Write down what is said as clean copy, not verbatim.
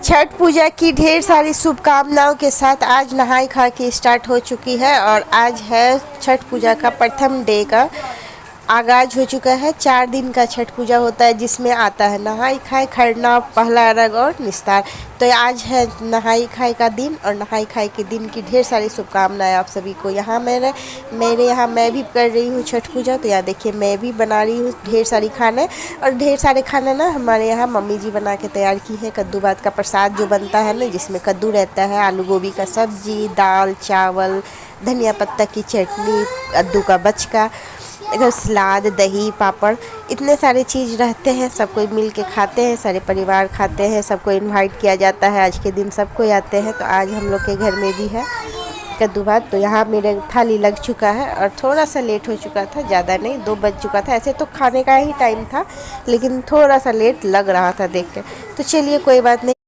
छठ पूजा की ढेर सारी शुभकामनाओं के साथ आज नहाई खा के स्टार्ट हो चुकी है और आज है छठ पूजा का प्रथम डे का आगाज हो चुका है। 4 दिन का छठ पूजा होता है जिसमें आता है नहाई खाई, खरना, पहला अर्घ और निस्तार। तो आज है नहाई खाई का दिन और नहाई खाई के दिन की ढेर सारी शुभकामनाएं आप सभी को। यहाँ मेरे यहाँ मैं भी कर रही हूँ छठ पूजा। तो यहाँ देखिए मैं भी बना रही हूँ ढेर सारी खाने, और ढेर सारे खाने ना हमारे यहाँ मम्मी जी बना के तैयार की है। कद्दू भात का प्रसाद जो बनता है ना, जिसमें कद्दू रहता है, आलू गोभी का सब्जी, दाल चावल, धनिया पत्ता की चटनी, कद्दू का बचका, इधर सलाद, दही, पापड़, इतने सारे चीज़ रहते हैं। सब कोई मिल के खाते हैं, सारे परिवार खाते हैं, सबको इनवाइट किया जाता है। आज के दिन सब कोई आते हैं। तो आज हम लोग के घर में भी है कद्दू भात। तो यहाँ मेरे थाली लग चुका है और थोड़ा सा लेट हो चुका था, ज़्यादा नहीं, 2 बज चुका था। ऐसे तो खाने का ही टाइम था लेकिन थोड़ा सा लेट लग रहा था देख के। तो चलिए कोई बात नहीं।